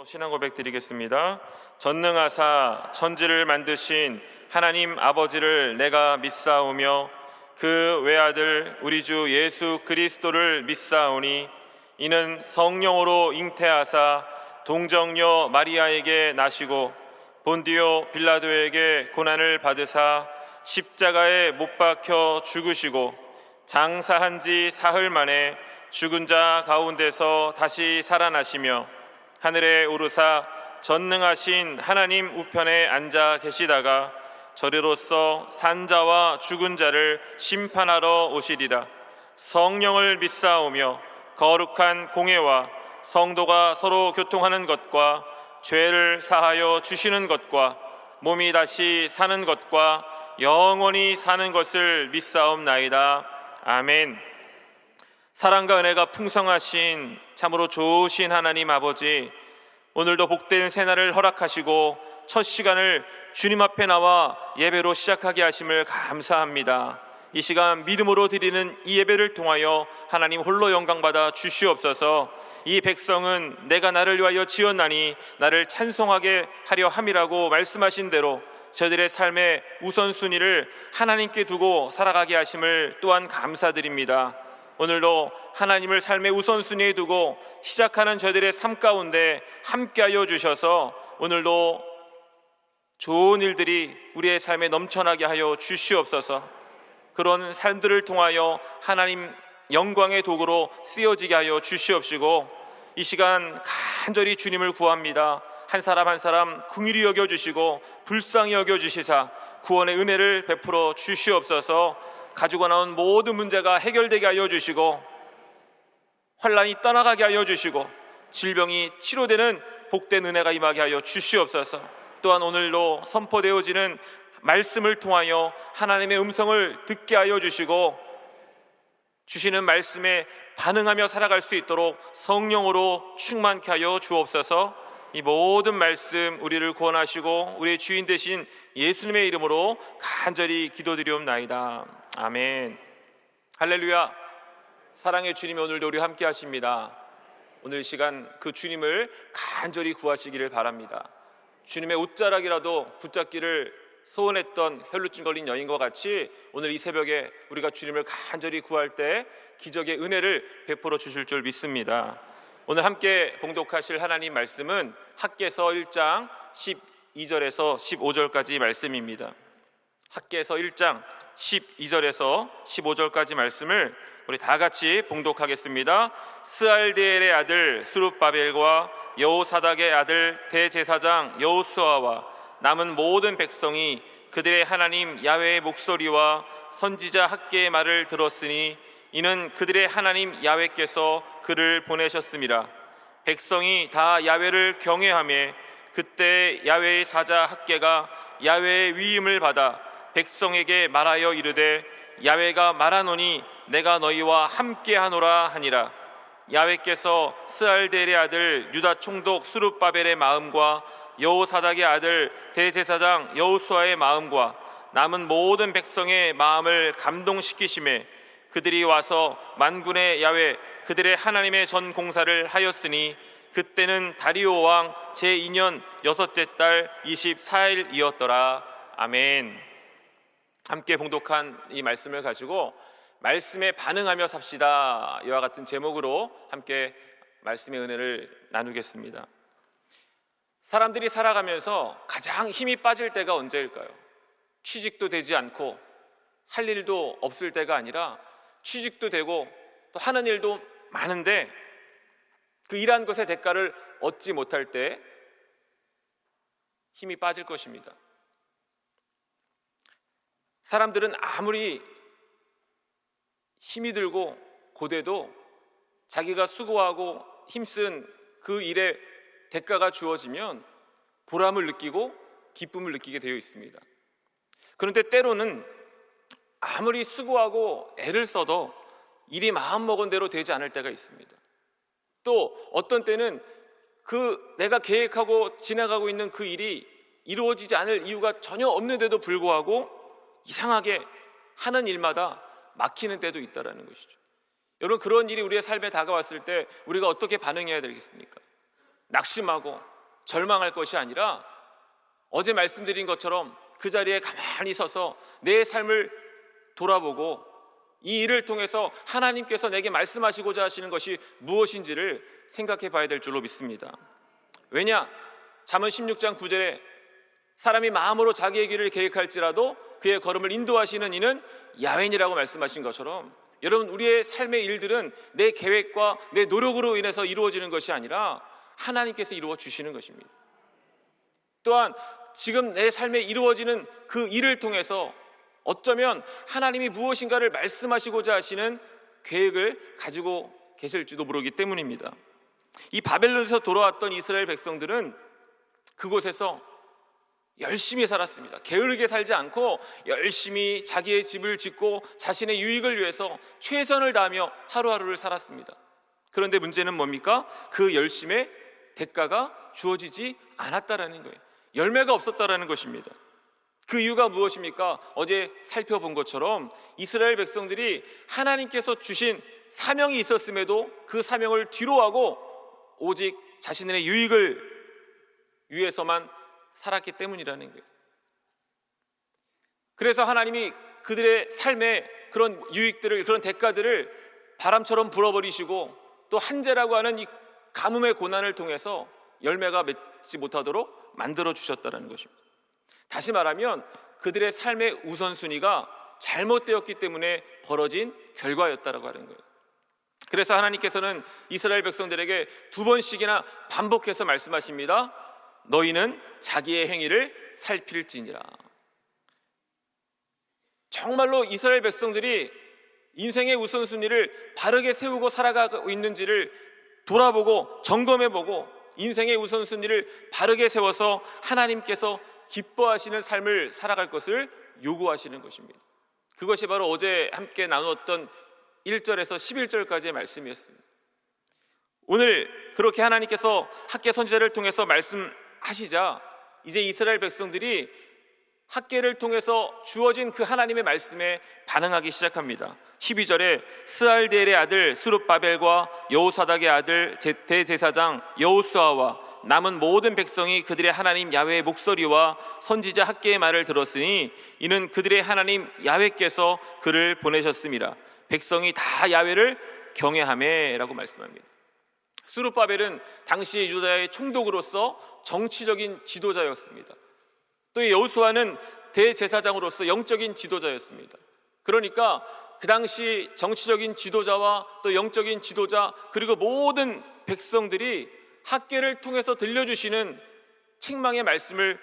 신앙 고백 드리겠습니다. 전능하사 천지를 만드신 하나님 아버지를 내가 믿사오며 그 외아들 우리 주 예수 그리스도를 믿사오니 이는 성령으로 잉태하사 동정녀 마리아에게 나시고 본디오 빌라도에게 고난을 받으사 십자가에 못 박혀 죽으시고 장사한 지 사흘 만에 죽은 자 가운데서 다시 살아나시며 하늘에 오르사 전능하신 하나님 우편에 앉아 계시다가 저리로서 산자와 죽은 자를 심판하러 오시리라. 성령을 믿사오며 거룩한 공회와 성도가 서로 교통하는 것과 죄를 사하여 주시는 것과 몸이 다시 사는 것과 영원히 사는 것을 믿사옵나이다. 아멘. 사랑과 은혜가 풍성하신 참으로 좋으신 하나님 아버지, 오늘도 복된 새날을 허락하시고 첫 시간을 주님 앞에 나와 예배로 시작하게 하심을 감사합니다. 이 시간 믿음으로 드리는 이 예배를 통하여 하나님 홀로 영광받아 주시옵소서. 이 백성은 내가 나를 위하여 지었나니 나를 찬송하게 하려 함이라고 말씀하신 대로 저들의 삶의 우선순위를 하나님께 두고 살아가게 하심을 또한 감사드립니다. 오늘도 하나님을 삶의 우선순위에 두고 시작하는 저들의 삶 가운데 함께하여 주셔서 오늘도 좋은 일들이 우리의 삶에 넘쳐나게 하여 주시옵소서. 그런 삶들을 통하여 하나님 영광의 도구로 쓰여지게 하여 주시옵시고 이 시간 간절히 주님을 구합니다. 한 사람 한 사람 긍휼히 여겨주시고 불쌍히 여겨주시사 구원의 은혜를 베풀어 주시옵소서. 가지고 나온 모든 문제가 해결되게 하여 주시고 환난이 떠나가게 하여 주시고 질병이 치료되는 복된 은혜가 임하게 하여 주시옵소서. 또한 오늘도 선포되어지는 말씀을 통하여 하나님의 음성을 듣게 하여 주시고 주시는 말씀에 반응하며 살아갈 수 있도록 성령으로 충만케 하여 주옵소서. 이 모든 말씀 우리를 구원하시고 우리의 주인 되신 예수님의 이름으로 간절히 기도드리옵나이다. 아멘. 할렐루야. 사랑의 주님이 오늘도 우리와 함께 하십니다. 오늘 시간 그 주님을 간절히 구하시기를 바랍니다. 주님의 옷자락이라도 붙잡기를 소원했던 혈루증 걸린 여인과 같이 오늘 이 새벽에 우리가 주님을 간절히 구할 때 기적의 은혜를 베풀어 주실 줄 믿습니다. 오늘 함께 봉독하실 하나님 말씀은 학개서 1장 12절에서 15절까지 말씀입니다. 학개서 1장 12절에서 15절까지 말씀을 우리 다 같이 봉독하겠습니다. 스알디엘의 아들 스룹바벨과 여호사닥의 아들 대제사장 여호수아와 남은 모든 백성이 그들의 하나님 야훼의 목소리와 선지자 학개의 말을 들었으니 이는 그들의 하나님 야훼께서 그를 보내셨음이라. 백성이 다 야훼를 경외하며 그때 야훼의 사자 학개가 야훼의 위임을 받아 백성에게 말하여 이르되 야훼가 말하노니 내가 너희와 함께하노라 하니라. 야훼께서 스알델의 아들 유다 총독 스룹바벨의 마음과 여호사닥의 아들 대제사장 여호수아의 마음과 남은 모든 백성의 마음을 감동시키심에 그들이 와서 만군의 야훼 그들의 하나님의 전 공사를 하였으니 그때는 다리오 왕 제2년 여섯째 달 24일이었더라. 아멘. 함께 봉독한 이 말씀을 가지고 말씀에 반응하며 삽시다, 이와 같은 제목으로 함께 말씀의 은혜를 나누겠습니다. 사람들이 살아가면서 가장 힘이 빠질 때가 언제일까요? 취직도 되지 않고 할 일도 없을 때가 아니라 취직도 되고 또 하는 일도 많은데 그 일한 것의 대가를 얻지 못할 때 힘이 빠질 것입니다. 사람들은 아무리 힘이 들고 고대도 자기가 수고하고 힘쓴 그 일의 대가가 주어지면 보람을 느끼고 기쁨을 느끼게 되어 있습니다. 그런데 때로는 아무리 수고하고 애를 써도 일이 마음먹은 대로 되지 않을 때가 있습니다. 또 어떤 때는 내가 계획하고 지나가고 있는 그 일이 이루어지지 않을 이유가 전혀 없는데도 불구하고 이상하게 하는 일마다 막히는 때도 있다는 것이죠. 여러분, 그런 일이 우리의 삶에 다가왔을 때 우리가 어떻게 반응해야 되겠습니까? 낙심하고 절망할 것이 아니라 어제 말씀드린 것처럼 그 자리에 가만히 서서 내 삶을 돌아보고 이 일을 통해서 하나님께서 내게 말씀하시고자 하시는 것이 무엇인지를 생각해 봐야 될 줄로 믿습니다. 왜냐? 잠언 16장 9절에 사람이 마음으로 자기의 길을 계획할지라도 그의 걸음을 인도하시는 이는 야훼니라고 말씀하신 것처럼, 여러분, 우리의 삶의 일들은 내 계획과 내 노력으로 인해서 이루어지는 것이 아니라 하나님께서 이루어 주시는 것입니다. 또한 지금 내 삶에 이루어지는 그 일을 통해서 어쩌면 하나님이 무엇인가를 말씀하시고자 하시는 계획을 가지고 계실지도 모르기 때문입니다. 이 바벨론에서 돌아왔던 이스라엘 백성들은 그곳에서 열심히 살았습니다. 게으르게 살지 않고 열심히 자기의 집을 짓고 자신의 유익을 위해서 최선을 다하며 하루하루를 살았습니다. 그런데 문제는 뭡니까? 그 열심의 대가가 주어지지 않았다라는 거예요. 열매가 없었다라는 것입니다. 그 이유가 무엇입니까? 어제 살펴본 것처럼 이스라엘 백성들이 하나님께서 주신 사명이 있었음에도 그 사명을 뒤로하고 오직 자신의 유익을 위해서만 살았기 때문이라는 거예요. 그래서 하나님이 그들의 삶의 그런 유익들을, 그런 대가들을 바람처럼 불어버리시고 또 한재라고 하는 이 가뭄의 고난을 통해서 열매가 맺지 못하도록 만들어 주셨다는 것입니다. 다시 말하면 그들의 삶의 우선순위가 잘못되었기 때문에 벌어진 결과였다라고 하는 거예요. 그래서 하나님께서는 이스라엘 백성들에게 2번씩이나 반복해서 말씀하십니다. 너희는 자기의 행위를 살필지니라. 정말로 이스라엘 백성들이 인생의 우선순위를 바르게 세우고 살아가고 있는지를 돌아보고 점검해보고 인생의 우선순위를 바르게 세워서 하나님께서 기뻐하시는 삶을 살아갈 것을 요구하시는 것입니다. 그것이 바로 어제 함께 나누었던 1절에서 11절까지의 말씀이었습니다. 오늘 그렇게 하나님께서 학개 선지자를 통해서 말씀하시자 이제 이스라엘 백성들이 학개를 통해서 주어진 그 하나님의 말씀에 반응하기 시작합니다. 12절에 스알디엘의 아들 스룹바벨과 여호사닥의 아들 대제사장 여호수아와 남은 모든 백성이 그들의 하나님 야훼의 목소리와 선지자 학개의 말을 들었으니 이는 그들의 하나님 야훼께서 그를 보내셨습니다. 백성이 다 야훼를 경외하매라고 말씀합니다. 스룹바벨은 당시의 유다의 총독으로서 정치적인 지도자였습니다. 또 여호수아는 대제사장으로서 영적인 지도자였습니다. 그러니까 그 당시 정치적인 지도자와 또 영적인 지도자 그리고 모든 백성들이 학개를 통해서 들려주시는 책망의 말씀을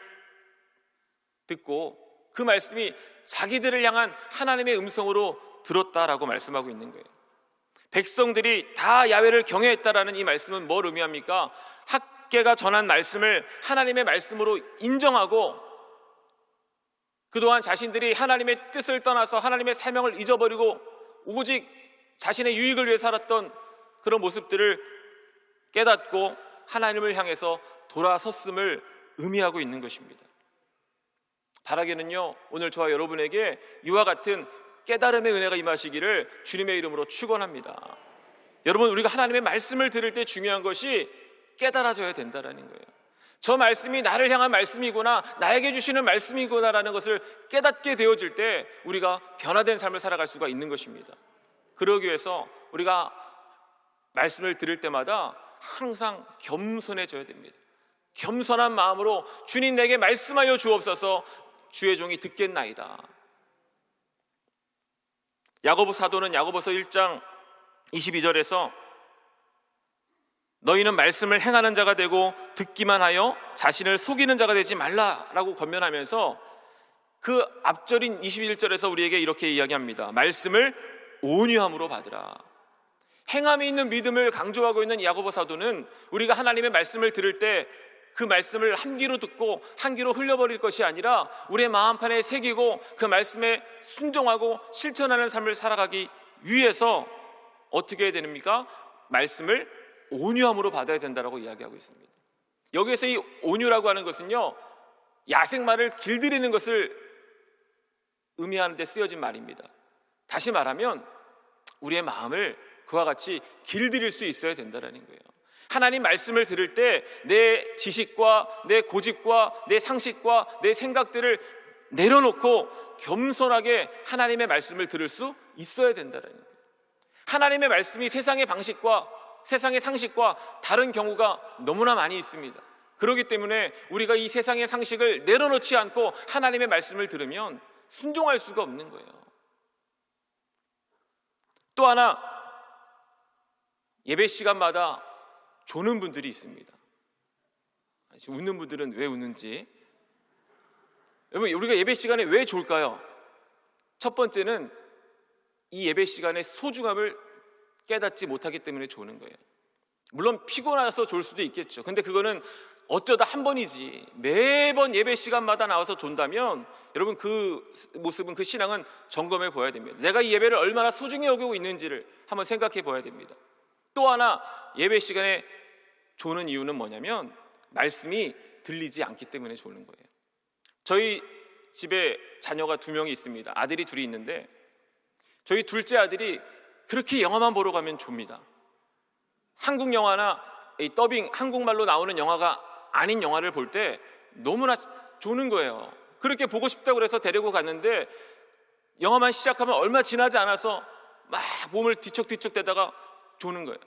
듣고 그 말씀이 자기들을 향한 하나님의 음성으로 들었다라고 말씀하고 있는 거예요. 백성들이 다 야훼를 경외했다라는 이 말씀은 뭘 의미합니까? 학개가 전한 말씀을 하나님의 말씀으로 인정하고 그동안 자신들이 하나님의 뜻을 떠나서 하나님의 사명을 잊어버리고 오직 자신의 유익을 위해 살았던 그런 모습들을 깨닫고 하나님을 향해서 돌아섰음을 의미하고 있는 것입니다. 바라기는요, 오늘 저와 여러분에게 이와 같은 깨달음의 은혜가 임하시기를 주님의 이름으로 축원합니다. 여러분, 우리가 하나님의 말씀을 들을 때 중요한 것이 깨달아져야 된다는 거예요. 저 말씀이 나를 향한 말씀이구나, 나에게 주시는 말씀이구나라는 것을 깨닫게 되어질 때 우리가 변화된 삶을 살아갈 수가 있는 것입니다. 그러기 위해서 우리가 말씀을 들을 때마다 항상 겸손해져야 됩니다. 겸손한 마음으로 주님 내게 말씀하여 주옵소서, 주의 종이 듣겠나이다. 야고보 사도는 야고보서 1장 22절에서 너희는 말씀을 행하는 자가 되고 듣기만 하여 자신을 속이는 자가 되지 말라라고 권면하면서 그 앞절인 21절에서 우리에게 이렇게 이야기합니다. 말씀을 온유함으로 받으라. 행함이 있는 믿음을 강조하고 있는 야고보 사도는 우리가 하나님의 말씀을 들을 때 그 말씀을 한 귀로 듣고 한 귀로 흘려버릴 것이 아니라 우리의 마음판에 새기고 그 말씀에 순종하고 실천하는 삶을 살아가기 위해서 어떻게 해야 됩니까? 말씀을 온유함으로 받아야 된다고 이야기하고 있습니다. 여기에서 이 온유라고 하는 것은요, 야생마를 길들이는 것을 의미하는 데 쓰여진 말입니다. 다시 말하면 우리의 마음을 그와 같이 길들일 수 있어야 된다는 거예요. 하나님 말씀을 들을 때 내 지식과 내 고집과 내 상식과 내 생각들을 내려놓고 겸손하게 하나님의 말씀을 들을 수 있어야 된다는 거예요. 하나님의 말씀이 세상의 방식과 세상의 상식과 다른 경우가 너무나 많이 있습니다. 그렇기 때문에 우리가 이 세상의 상식을 내려놓지 않고 하나님의 말씀을 들으면 순종할 수가 없는 거예요. 또 하나, 예배 시간마다 조는 분들이 있습니다. 지금 웃는 분들은 왜 웃는지. 여러분, 우리가 예배 시간에 왜 졸까요? 첫 번째는 이 예배 시간의 소중함을 깨닫지 못하기 때문에 조는 거예요. 물론 피곤해서 졸 수도 있겠죠. 근데 그거는 어쩌다 한 번이지 매번 예배 시간마다 나와서 존다면 여러분, 그 모습은, 그 신앙은 점검해 보아야 됩니다. 내가 이 예배를 얼마나 소중히 여기고 있는지를 한번 생각해 보아야 됩니다. 또 하나, 예배 시간에 조는 이유는 뭐냐면 말씀이 들리지 않기 때문에 조는 거예요. 저희 집에 자녀가 2명이 있습니다. 아들이 2이 있는데 저희 둘째 아들이 그렇게 영화만 보러 가면 좁니다. 한국 영화나 이 더빙 한국말로 나오는 영화가 아닌 영화를 볼 때 너무나 조는 거예요. 그렇게 보고 싶다고 그래서 데리고 갔는데 영화만 시작하면 얼마 지나지 않아서 막 몸을 뒤척뒤척 대다가 조는 거예요.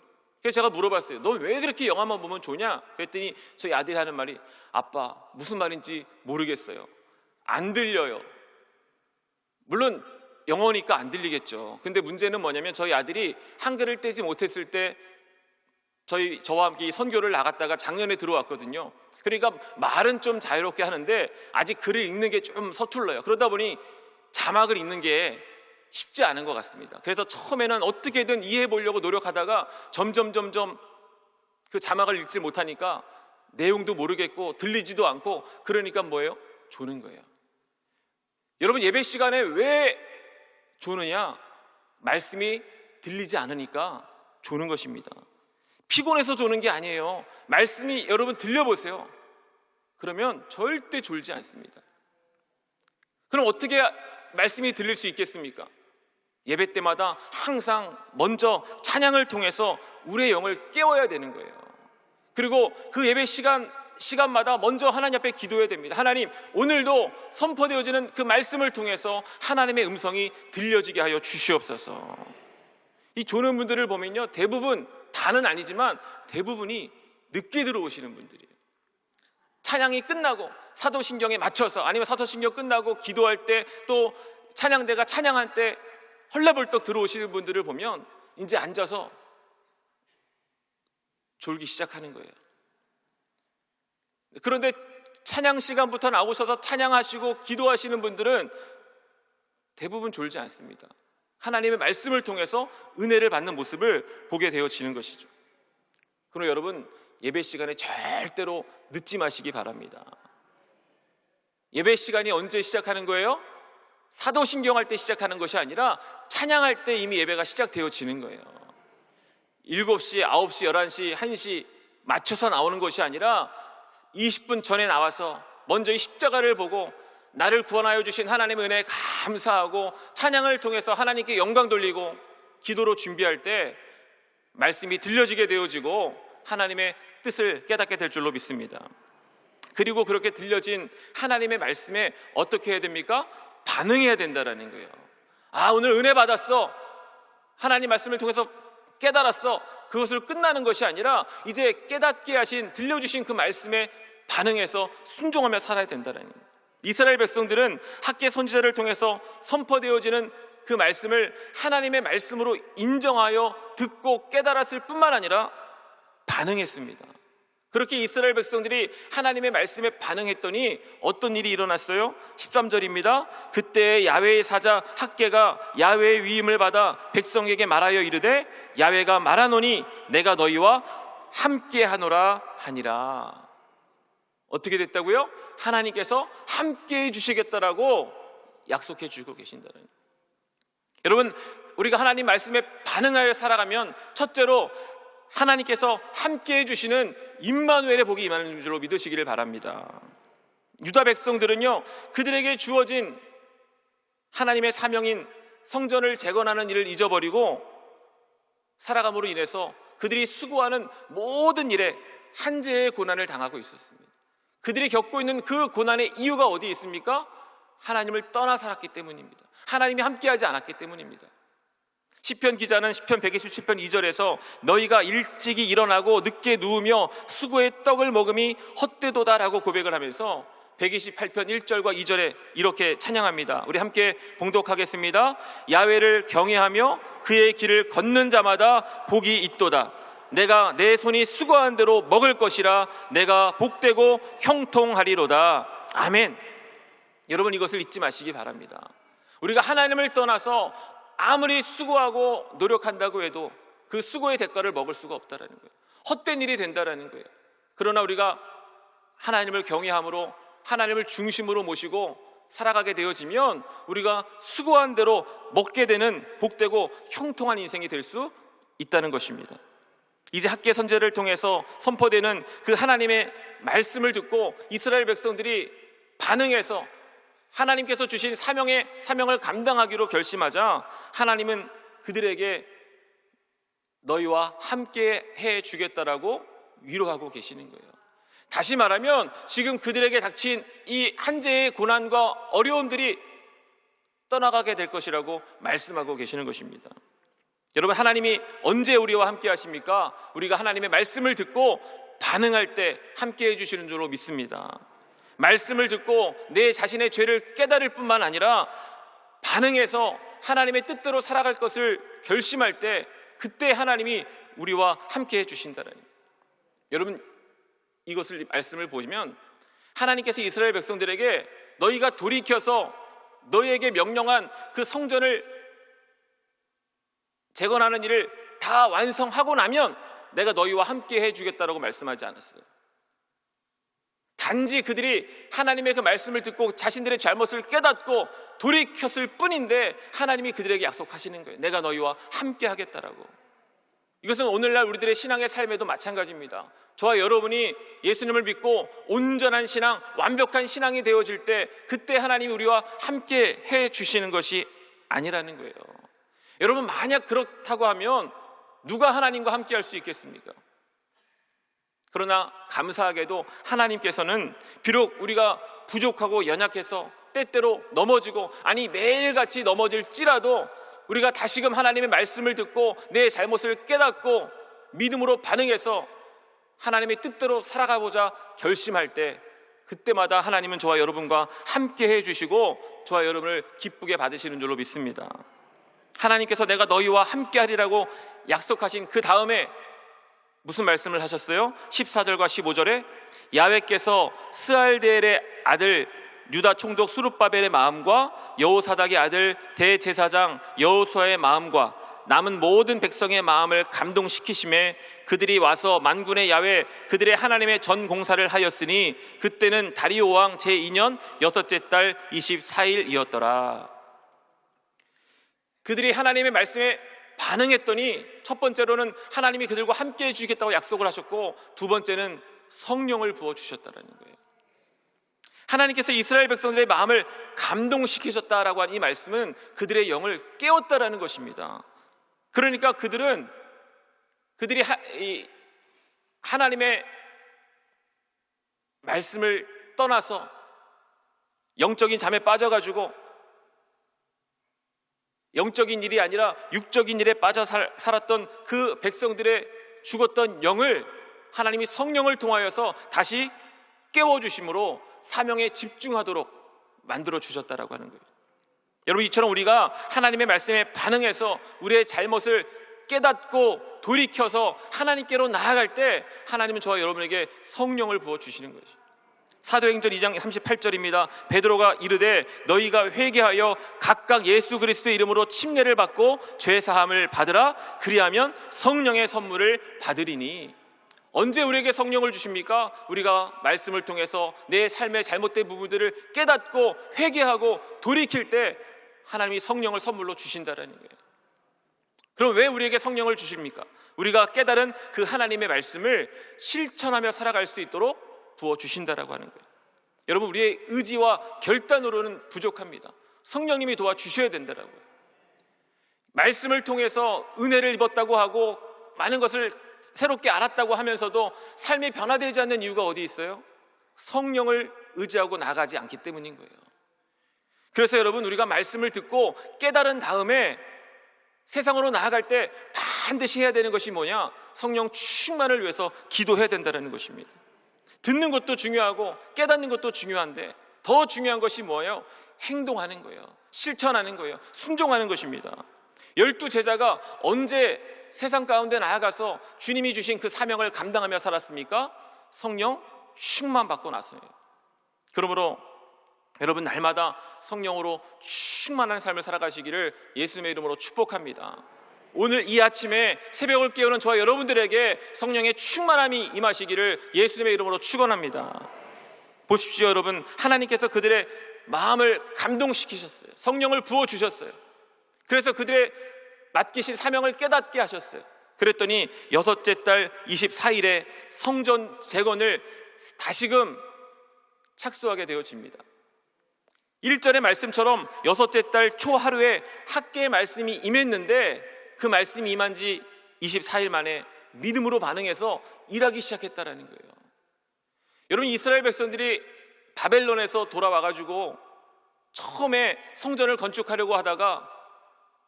그래서 제가 물어봤어요. 너 왜 그렇게 영화만 보면 조냐? 그랬더니 저희 아들이 하는 말이, 아빠, 무슨 말인지 모르겠어요. 안 들려요. 물론 영어니까 안 들리겠죠. 근데 문제는 뭐냐면 저희 아들이 한글을 떼지 못했을 때 저와 함께 이 선교를 나갔다가 작년에 들어왔거든요. 그러니까 말은 좀 자유롭게 하는데 아직 글을 읽는 게 좀 서툴러요. 그러다 보니 자막을 읽는 게 쉽지 않은 것 같습니다. 그래서 처음에는 어떻게든 이해해 보려고 노력하다가 점점 그 자막을 읽지 못하니까 내용도 모르겠고 들리지도 않고, 그러니까 뭐예요? 조는 거예요. 여러분, 예배 시간에 왜 조느냐? 말씀이 들리지 않으니까 조는 것입니다. 피곤해서 조는 게 아니에요. 말씀이 여러분 들려보세요. 그러면 절대 졸지 않습니다. 그럼 어떻게 말씀이 들릴 수 있겠습니까? 예배 때마다 항상 먼저 찬양을 통해서 우리의 영을 깨워야 되는 거예요. 그리고 그 예배 시간마다 먼저 하나님 앞에 기도해야 됩니다. 하나님, 오늘도 선포되어지는 그 말씀을 통해서 하나님의 음성이 들려지게 하여 주시옵소서. 이 조는 분들을 보면요, 대부분, 다는 아니지만 대부분이 늦게 들어오시는 분들이에요. 찬양이 끝나고 사도신경에 맞춰서, 아니면 사도신경 끝나고 기도할 때, 또 찬양대가 찬양할 때 헐레벌떡 들어오시는 분들을 보면 이제 앉아서 졸기 시작하는 거예요. 그런데 찬양 시간부터 나오셔서 찬양하시고 기도하시는 분들은 대부분 졸지 않습니다. 하나님의 말씀을 통해서 은혜를 받는 모습을 보게 되어지는 것이죠. 그럼 여러분, 예배 시간에 절대로 늦지 마시기 바랍니다. 예배 시간이 언제 시작하는 거예요? 사도신경 할 때 시작하는 것이 아니라 찬양할 때 이미 예배가 시작되어지는 거예요. 7시, 9시, 11시, 1시 맞춰서 나오는 것이 아니라 20분 전에 나와서 먼저 이 십자가를 보고 나를 구원하여 주신 하나님의 은혜에 감사하고 찬양을 통해서 하나님께 영광 돌리고 기도로 준비할 때 말씀이 들려지게 되어지고 하나님의 뜻을 깨닫게 될 줄로 믿습니다. 그리고 그렇게 들려진 하나님의 말씀에 어떻게 해야 됩니까? 반응해야 된다라는 거예요. 아, 오늘 은혜 받았어. 하나님 말씀을 통해서 깨달았어. 그것을 끝나는 것이 아니라 이제 깨닫게 하신, 들려주신 그 말씀에 반응해서 순종하며 살아야 된다는 거예요. 이스라엘 백성들은 학개 선지자를 통해서 선포되어지는 그 말씀을 하나님의 말씀으로 인정하여 듣고 깨달았을 뿐만 아니라 반응했습니다. 그렇게 이스라엘 백성들이 하나님의 말씀에 반응했더니 어떤 일이 일어났어요? 13절입니다. 그때 야훼의 사자 학개가 야훼의 위임을 받아 백성에게 말하여 이르되 야훼가 말하노니 내가 너희와 함께 하노라 하니라. 어떻게 됐다고요? 하나님께서 함께 해주시겠다라고 약속해 주고 계신다는 거예요. 여러분, 우리가 하나님 말씀에 반응하여 살아가면 첫째로 하나님께서 함께 해주시는 임마누엘의 복이 임하는 줄로 믿으시기를 바랍니다. 유다 백성들은요, 그들에게 주어진 하나님의 사명인 성전을 재건하는 일을 잊어버리고 살아감으로 인해서 그들이 수고하는 모든 일에 한재의 고난을 당하고 있었습니다. 그들이 겪고 있는 그 고난의 이유가 어디에 있습니까? 하나님을 떠나 살았기 때문입니다. 하나님이 함께하지 않았기 때문입니다. 시편 기자는 시편 127편 2절에서 너희가 일찍이 일어나고 늦게 누우며 수고의 떡을 먹음이 헛되도다라고 고백을 하면서 128편 1절과 2절에 이렇게 찬양합니다. 우리 함께 봉독하겠습니다. 야훼를 경외하며 그의 길을 걷는 자마다 복이 있도다. 내가 내 손이 수고한 대로 먹을 것이라. 내가 복되고 형통하리로다. 아멘. 여러분, 이것을 잊지 마시기 바랍니다. 우리가 하나님을 떠나서 아무리 수고하고 노력한다고 해도 그 수고의 대가를 먹을 수가 없다라는 거예요. 헛된 일이 된다라는 거예요. 그러나 우리가 하나님을 경외함으로 하나님을 중심으로 모시고 살아가게 되어지면 우리가 수고한 대로 먹게 되는 복되고 형통한 인생이 될 수 있다는 것입니다. 이제 학계 선제를 통해서 선포되는 그 하나님의 말씀을 듣고 이스라엘 백성들이 반응해서 하나님께서 주신 사명을 감당하기로 결심하자 하나님은 그들에게 너희와 함께 해주겠다라고 위로하고 계시는 거예요. 다시 말하면 지금 그들에게 닥친 이 한재의 고난과 어려움들이 떠나가게 될 것이라고 말씀하고 계시는 것입니다. 여러분, 하나님이 언제 우리와 함께 하십니까? 우리가 하나님의 말씀을 듣고 반응할 때 함께 해주시는 줄로 믿습니다. 말씀을 듣고 내 자신의 죄를 깨달을 뿐만 아니라 반응해서 하나님의 뜻대로 살아갈 것을 결심할 때 그때 하나님이 우리와 함께 해주신다는, 여러분, 이것을 말씀을 보시면 하나님께서 이스라엘 백성들에게 너희가 돌이켜서 너희에게 명령한 그 성전을 재건하는 일을 다 완성하고 나면 내가 너희와 함께 해주겠다라고 말씀하지 않았어요. 단지 그들이 하나님의 그 말씀을 듣고 자신들의 잘못을 깨닫고 돌이켰을 뿐인데 하나님이 그들에게 약속하시는 거예요. 내가 너희와 함께 하겠다라고. 이것은 오늘날 우리들의 신앙의 삶에도 마찬가지입니다. 저와 여러분이 예수님을 믿고 온전한 신앙, 완벽한 신앙이 되어질 때 그때 하나님이 우리와 함께 해주시는 것이 아니라는 거예요. 여러분, 만약 그렇다고 하면 누가 하나님과 함께 할 수 있겠습니까? 그러나 감사하게도 하나님께서는 비록 우리가 부족하고 연약해서 때때로 넘어지고, 아니 매일같이 넘어질지라도 우리가 다시금 하나님의 말씀을 듣고 내 잘못을 깨닫고 믿음으로 반응해서 하나님의 뜻대로 살아가보자 결심할 때 그때마다 하나님은 저와 여러분과 함께 해주시고 저와 여러분을 기쁘게 받으시는 줄로 믿습니다. 하나님께서 내가 너희와 함께 하리라고 약속하신 그 다음에 무슨 말씀을 하셨어요? 14절과 15절에 야훼께서 스알데엘의 아들 유다 총독 스룹바벨의 마음과 여호사닥의 아들 대제사장 여호수아의 마음과 남은 모든 백성의 마음을 감동시키심에 그들이 와서 만군의 야훼 그들의 하나님의 전 공사를 하였으니 그때는 다리오 왕 제2년 여섯째 달 24일이었더라. 그들이 하나님의 말씀에 반응했더니 첫 번째로는 하나님이 그들과 함께 해주시겠다고 약속을 하셨고, 두 번째는 성령을 부어주셨다는 거예요. 하나님께서 이스라엘 백성들의 마음을 감동시키셨다라고 하는 이 말씀은 그들의 영을 깨웠다라는 것입니다. 그러니까 그들이 하나님의 말씀을 떠나서 영적인 잠에 빠져가지고 영적인 일이 아니라 육적인 일에 빠져 살았던 그 백성들의 죽었던 영을 하나님이 성령을 통하여서 다시 깨워주심으로 사명에 집중하도록 만들어 주셨다라고 하는 거예요. 여러분, 이처럼 우리가 하나님의 말씀에 반응해서 우리의 잘못을 깨닫고 돌이켜서 하나님께로 나아갈 때 하나님은 저와 여러분에게 성령을 부어주시는 거죠. 사도행전 2장 38절입니다. 베드로가 이르되 너희가 회개하여 각각 예수 그리스도의 이름으로 침례를 받고 죄사함을 받으라. 그리하면 성령의 선물을 받으리니. 언제 우리에게 성령을 주십니까? 우리가 말씀을 통해서 내 삶의 잘못된 부분들을 깨닫고 회개하고 돌이킬 때 하나님이 성령을 선물로 주신다는 거예요. 그럼 왜 우리에게 성령을 주십니까? 우리가 깨달은 그 하나님의 말씀을 실천하며 살아갈 수 있도록 부어주신다라고 하는 거예요. 여러분, 우리의 의지와 결단으로는 부족합니다. 성령님이 도와주셔야 된다라고요. 말씀을 통해서 은혜를 입었다고 하고 많은 것을 새롭게 알았다고 하면서도 삶이 변화되지 않는 이유가 어디 있어요? 성령을 의지하고 나가지 않기 때문인 거예요. 그래서 여러분, 우리가 말씀을 듣고 깨달은 다음에 세상으로 나아갈 때 반드시 해야 되는 것이 뭐냐? 성령 충만을 위해서 기도해야 된다는 것입니다. 듣는 것도 중요하고 깨닫는 것도 중요한데 더 중요한 것이 뭐예요? 행동하는 거예요. 실천하는 거예요. 순종하는 것입니다. 12 제자가 언제 세상 가운데 나아가서 주님이 주신 그 사명을 감당하며 살았습니까? 성령 충만 받고 나서요. 그러므로 여러분, 날마다 성령으로 충만한 삶을 살아가시기를 예수님의 이름으로 축복합니다. 오늘 이 아침에 새벽을 깨우는 저와 여러분들에게 성령의 충만함이 임하시기를 예수님의 이름으로 축원합니다. 보십시오, 여러분. 하나님께서 그들의 마음을 감동시키셨어요. 성령을 부어주셨어요. 그래서 그들의 맡기신 사명을 깨닫게 하셨어요. 그랬더니 6째 달 24일에 성전 재건을 다시금 착수하게 되어집니다. 1절의 말씀처럼 6째 달 초 하루에 학계의 말씀이 임했는데 그 말씀이 임한 지 24일 만에 믿음으로 반응해서 일하기 시작했다라는 거예요. 여러분, 이스라엘 백성들이 바벨론에서 돌아와가지고 처음에 성전을 건축하려고 하다가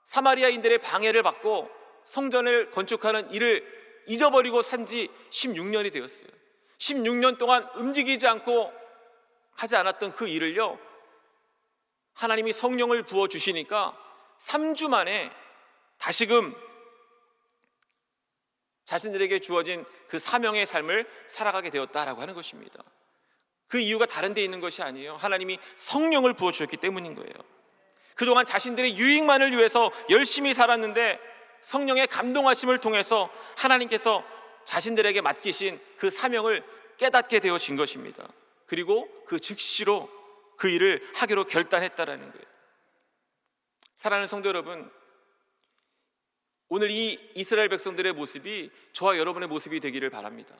사마리아인들의 방해를 받고 성전을 건축하는 일을 잊어버리고 산 지 16년이 되었어요. 16년 동안 움직이지 않고 하지 않았던 그 일을요, 하나님이 성령을 부어주시니까 3주 만에 다시금 자신들에게 주어진 그 사명의 삶을 살아가게 되었다라고 하는 것입니다. 그 이유가 다른 데 있는 것이 아니에요. 하나님이 성령을 부어주셨기 때문인 거예요. 그동안 자신들의 유익만을 위해서 열심히 살았는데 성령의 감동하심을 통해서 하나님께서 자신들에게 맡기신 그 사명을 깨닫게 되어진 것입니다. 그리고 그 즉시로 그 일을 하기로 결단했다라는 거예요. 사랑하는 성도 여러분, 오늘 이 이스라엘 백성들의 모습이 저와 여러분의 모습이 되기를 바랍니다.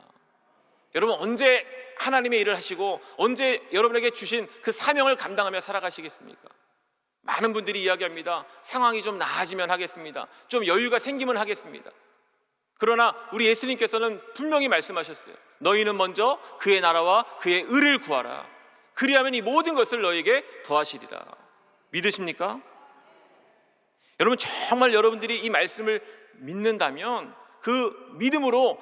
여러분, 언제 하나님의 일을 하시고 언제 여러분에게 주신 그 사명을 감당하며 살아가시겠습니까? 많은 분들이 이야기합니다. 상황이 좀 나아지면 하겠습니다. 좀 여유가 생기면 하겠습니다. 그러나 우리 예수님께서는 분명히 말씀하셨어요. 너희는 먼저 그의 나라와 그의 의를 구하라. 그리하면 이 모든 것을 너희에게 더하시리라. 믿으십니까? 여러분, 정말 여러분들이 이 말씀을 믿는다면 그 믿음으로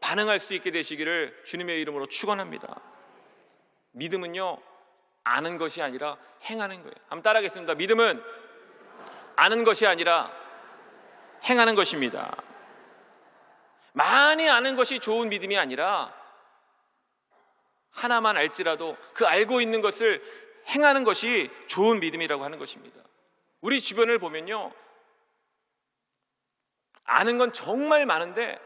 반응할 수 있게 되시기를 주님의 이름으로 축원합니다. 믿음은요, 아는 것이 아니라 행하는 거예요. 한번 따라하겠습니다. 믿음은 아는 것이 아니라 행하는 것입니다. 많이 아는 것이 좋은 믿음이 아니라 하나만 알지라도 그 알고 있는 것을 행하는 것이 좋은 믿음이라고 하는 것입니다. 우리 주변을 보면요, 아는 건 정말 많은데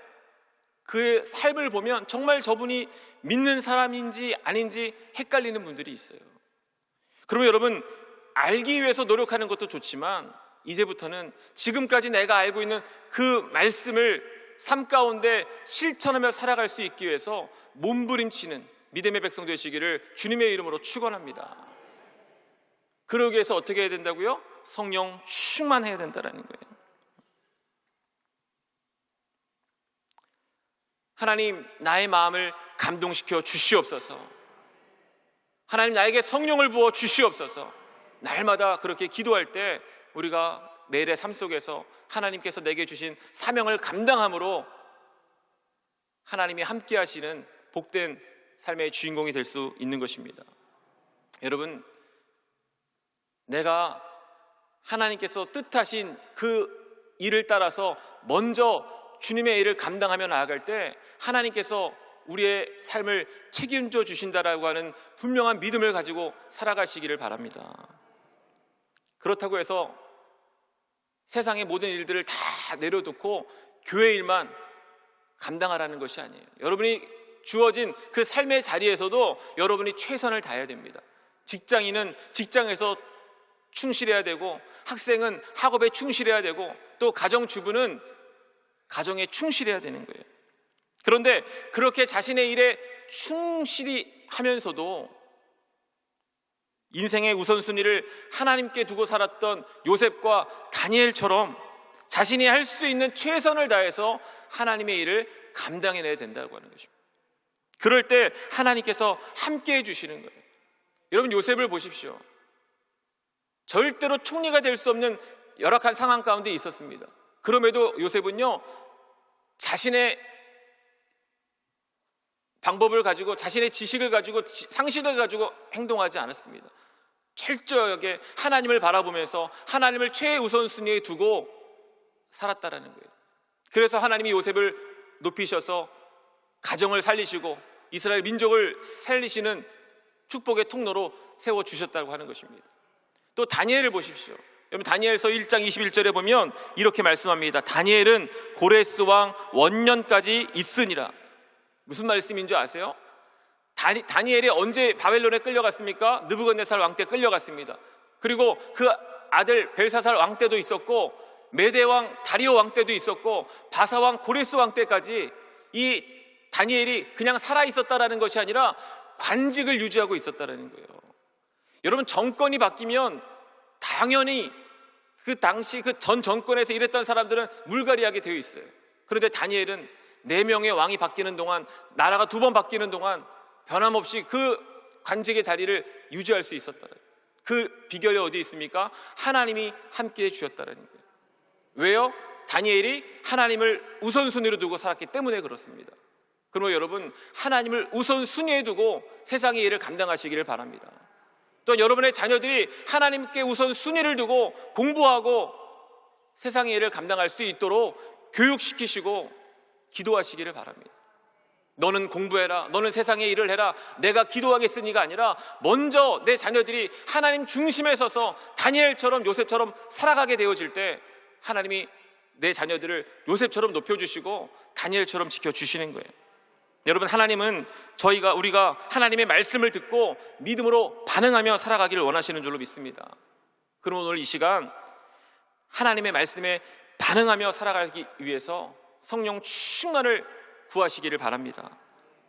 그 삶을 보면 정말 저분이 믿는 사람인지 아닌지 헷갈리는 분들이 있어요. 그러면 여러분, 알기 위해서 노력하는 것도 좋지만 이제부터는 지금까지 내가 알고 있는 그 말씀을 삶 가운데 실천하며 살아갈 수 있기 위해서 몸부림치는 믿음의 백성 되시기를 주님의 이름으로 축원합니다. 그러기 위해서 어떻게 해야 된다고요? 성령 충만해야 된다는 거예요. 하나님, 나의 마음을 감동시켜 주시옵소서. 하나님, 나에게 성령을 부어 주시옵소서. 날마다 그렇게 기도할 때 우리가 매일의 삶 속에서 하나님께서 내게 주신 사명을 감당함으로 하나님이 함께 하시는 복된 삶의 주인공이 될 수 있는 것입니다. 여러분, 내가 하나님께서 뜻하신 그 일을 따라서 먼저 주님의 일을 감당하며 나아갈 때 하나님께서 우리의 삶을 책임져 주신다라고 하는 분명한 믿음을 가지고 살아가시기를 바랍니다. 그렇다고 해서 세상의 모든 일들을 다 내려놓고 교회 일만 감당하라는 것이 아니에요. 여러분이 주어진 그 삶의 자리에서도 여러분이 최선을 다해야 됩니다. 직장인은 직장에서 충실해야 되고, 학생은 학업에 충실해야 되고, 또 가정주부는 가정에 충실해야 되는 거예요. 그런데 그렇게 자신의 일에 충실히 하면서도 인생의 우선순위를 하나님께 두고 살았던 요셉과 다니엘처럼 자신이 할 수 있는 최선을 다해서 하나님의 일을 감당해내야 된다고 하는 것입니다. 그럴 때 하나님께서 함께 해주시는 거예요. 여러분, 요셉을 보십시오. 절대로 총리가 될 수 없는 열악한 상황 가운데 있었습니다. 그럼에도 요셉은요, 자신의 방법을 가지고, 자신의 지식을 가지고, 상식을 가지고 행동하지 않았습니다. 철저하게 하나님을 바라보면서 하나님을 최우선순위에 두고 살았다라는 거예요. 그래서 하나님이 요셉을 높이셔서 가정을 살리시고 이스라엘 민족을 살리시는 축복의 통로로 세워주셨다고 하는 것입니다. 또 다니엘을 보십시오. 여러분, 다니엘서 1장 21절에 보면 이렇게 말씀합니다. 다니엘은 고레스 왕 원년까지 있으니라. 무슨 말씀인 줄 아세요? 다니엘이 언제 바벨론에 끌려갔습니까? 느부갓네살 왕 때 끌려갔습니다. 그리고 그 아들 벨사살 왕 때도 있었고, 메대 왕 다리오 왕 때도 있었고, 바사 왕 고레스 왕 때까지 이 다니엘이 그냥 살아 있었다라는 것이 아니라 관직을 유지하고 있었다라는 거예요. 여러분, 정권이 바뀌면 당연히 그 당시 그 전 정권에서 일했던 사람들은 물갈이하게 되어 있어요. 그런데 다니엘은 4명의 왕이 바뀌는 동안, 나라가 2번 바뀌는 동안 변함없이 그 관직의 자리를 유지할 수 있었다. 그 비결이 어디 있습니까? 하나님이 함께해 주셨다는 거예요. 왜요? 다니엘이 하나님을 우선순위로 두고 살았기 때문에 그렇습니다. 그러므로 여러분, 하나님을 우선순위에 두고 세상의 일을 감당하시기를 바랍니다. 또 여러분의 자녀들이 하나님께 우선순위를 두고 공부하고 세상의 일을 감당할 수 있도록 교육시키시고 기도하시기를 바랍니다. 너는 공부해라, 너는 세상의 일을 해라, 내가 기도하겠으니가 아니라 먼저 내 자녀들이 하나님 중심에 서서 다니엘처럼 요셉처럼 살아가게 되어질 때 하나님이 내 자녀들을 요셉처럼 높여주시고 다니엘처럼 지켜주시는 거예요. 여러분, 하나님은 우리가 하나님의 말씀을 듣고 믿음으로 반응하며 살아가기를 원하시는 줄로 믿습니다. 그럼 오늘 이 시간 하나님의 말씀에 반응하며 살아가기 위해서 성령 충만을 구하시기를 바랍니다.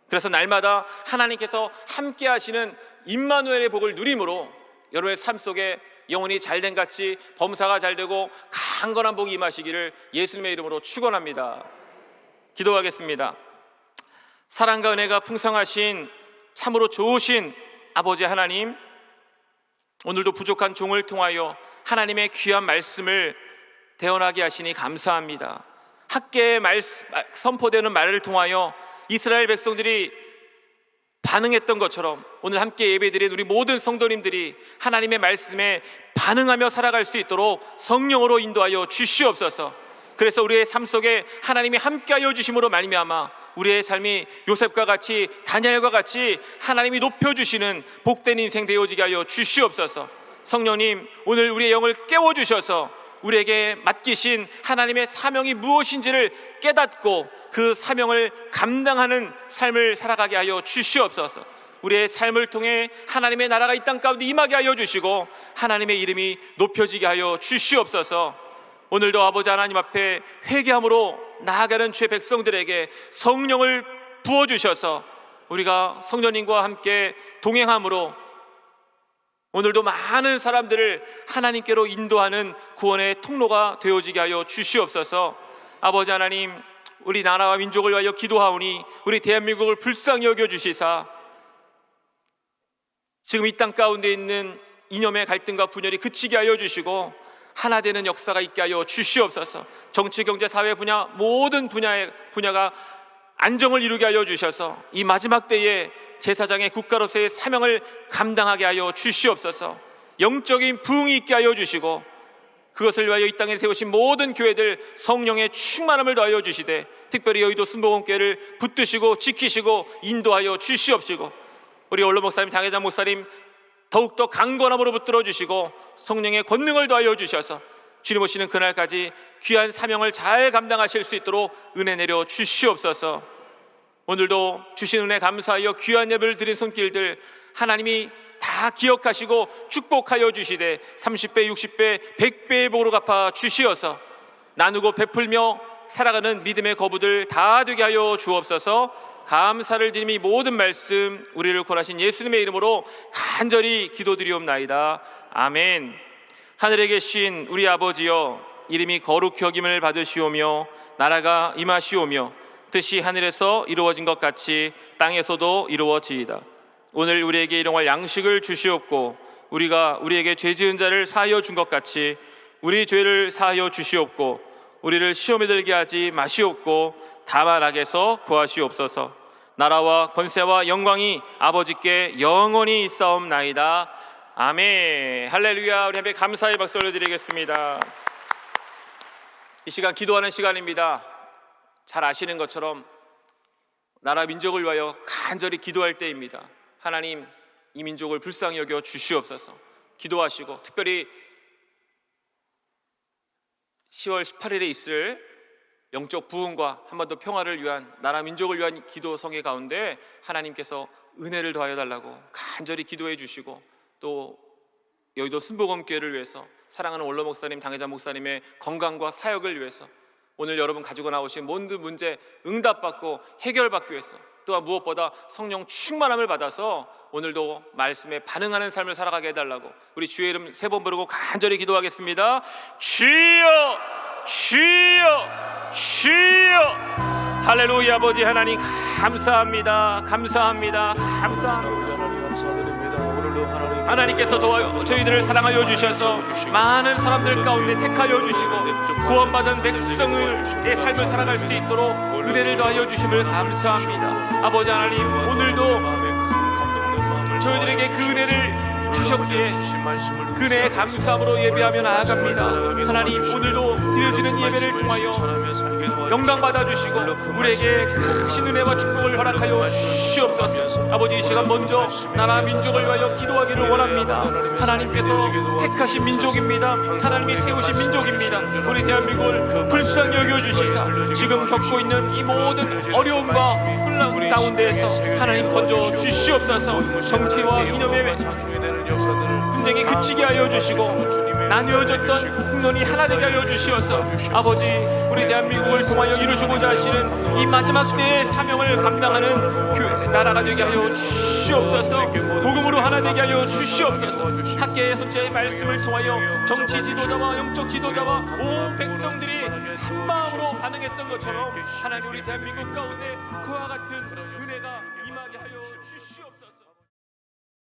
그래서 날마다 하나님께서 함께 하시는 임마누엘의 복을 누림으로 여러분의 삶 속에 영혼이 잘된 같이 범사가 잘되고 강건한 복이 임하시기를 예수님의 이름으로 축원합니다. 기도하겠습니다. 사랑과 은혜가 풍성하신 참으로 좋으신 아버지 하나님, 오늘도 부족한 종을 통하여 하나님의 귀한 말씀을 대언하게 하시니 감사합니다. 학계에 선포되는 말을 통하여 이스라엘 백성들이 반응했던 것처럼 오늘 함께 예배드린 우리 모든 성도님들이 하나님의 말씀에 반응하며 살아갈 수 있도록 성령으로 인도하여 주시옵소서. 그래서 우리의 삶 속에 하나님이 함께하여 주심으로 말미암아 우리의 삶이 요셉과 같이 다니엘과 같이 하나님이 높여주시는 복된 인생 되어지게 하여 주시옵소서. 성령님, 오늘 우리의 영을 깨워주셔서 우리에게 맡기신 하나님의 사명이 무엇인지를 깨닫고 그 사명을 감당하는 삶을 살아가게 하여 주시옵소서. 우리의 삶을 통해 하나님의 나라가 이 땅 가운데 임하게 하여 주시고 하나님의 이름이 높여지게 하여 주시옵소서. 오늘도 아버지 하나님 앞에 회개함으로 나아가는 죄 백성들에게 성령을 부어주셔서 우리가 성령님과 함께 동행함으로 오늘도 많은 사람들을 하나님께로 인도하는 구원의 통로가 되어지게 하여 주시옵소서. 아버지 하나님, 우리 나라와 민족을 위하여 기도하오니 우리 대한민국을 불쌍히 여겨주시사 지금 이 땅 가운데 있는 이념의 갈등과 분열이 그치게 하여 주시고 하나 되는 역사가 있게 하여 주시옵소서. 정치, 경제, 사회 분야 모든 분야가 안정을 이루게 하여 주셔서 이 마지막 때에 제사장의 국가로서의 사명을 감당하게 하여 주시옵소서. 영적인 부흥이 있게 하여 주시고 그것을 위하여 이 땅에 세우신 모든 교회들 성령의 충만함을 더하여 주시되 특별히 여의도 순복음교회를 붙드시고 지키시고 인도하여 주시옵시고 우리 원로 목사님, 장혜장 목사님 더욱더 강건함으로 붙들어 주시고 성령의 권능을 더하여 주셔서 주님 오시는 그날까지 귀한 사명을 잘 감당하실 수 있도록 은혜 내려 주시옵소서. 오늘도 주신 은혜 감사하여 귀한 예배를 드린 손길들 하나님이 다 기억하시고 축복하여 주시되 30배, 60배, 100배의 복으로 갚아 주시어서 나누고 베풀며 살아가는 믿음의 거부들 다 되게 하여 주옵소서. 감사를 드리며 모든 말씀 우리를 구원하신 예수님의 이름으로 간절히 기도드리옵나이다. 아멘. 하늘에 계신 우리 아버지여, 이름이 거룩히 여김을 받으시오며 나라가 임하시오며 뜻이 하늘에서 이루어진 것 같이 땅에서도 이루어지이다. 오늘 우리에게 일용할 양식을 주시옵고 우리에게 죄 지은 자를 사하여 준 것 같이 우리 죄를 사하여 주시옵고 우리를 시험에 들게 하지 마시옵고 다만 악에서 구하시옵소서. 나라와 권세와 영광이 아버지께 영원히 있사옵나이다. 아멘. 할렐루야. 우리 함께 감사의 박수 올려드리겠습니다. 이 시간 기도하는 시간입니다. 잘 아시는 것처럼 나라 민족을 위하여 간절히 기도할 때입니다. 하나님, 이 민족을 불쌍히 여겨 주시옵소서. 기도하시고 특별히 10월 18일에 있을 영적 부흥과 한반도 평화를 위한 나라 민족을 위한 기도 성회 가운데 하나님께서 은혜를 더하여 달라고 간절히 기도해 주시고, 또 여의도 순복음교회를 위해서 사랑하는 원로 목사님, 당회자 목사님의 건강과 사역을 위해서 오늘 여러분 가지고 나오신 모든 문제 응답받고 해결받기 위해서, 또한 무엇보다 성령 충만함을 받아서 오늘도 말씀에 반응하는 삶을 살아가게 해달라고 우리 주의 이름 3번 부르고 간절히 기도하겠습니다. 주여, 주여, 주여. 할렐루야. 아버지 하나님 감사합니다. 감사합니다. 감사합니다. 하나님께서 저희들을 사랑하여 주셔서 많은 사람들 가운데 택하여 주시고 구원받은 백성의 삶을 살아갈 수 있도록 은혜를 더하여 주심을 감사합니다. 아버지 하나님, 오늘도 저희들에게 그 은혜를 주셨기에 그 은혜에 감사함으로 예배하며 나아갑니다. 하나님, 오늘도 드려지는 예배를 통하여 영광 받아주시고 우리에게 크신 은혜와 축복을 허락하여 주시옵소서. 아버지, 이 시간 먼저 나라 민족을 위하여 기도하기를 원합니다. 하나님께서 택하신 민족입니다. 하나님이 세우신 민족입니다. 우리 대한민국을 불쌍히 여겨주시사 지금 겪고 있는 이 모든 어려움과 혼란 가운데에서 하나님 건져 주시옵소서. 정치와 이념의 분쟁이 그치게 하여 주시고 나뉘어졌던 국론이 하나 되게 하여 주시어서 아버지, 우리 대한민국을 통하여 이루시고자 하시는 이 마지막 때의 사명을 감당하는 나라가 되게 하여 주시옵소서. 복음으로 하나 되게 하여 주시옵소서. 학계의 선제의 말씀을 통하여 정치 지도자와 영적 지도자와 온 백성들이 한 마음으로 반응했던 것처럼 하나님, 우리 대한민국 가운데 그와 같은 은혜가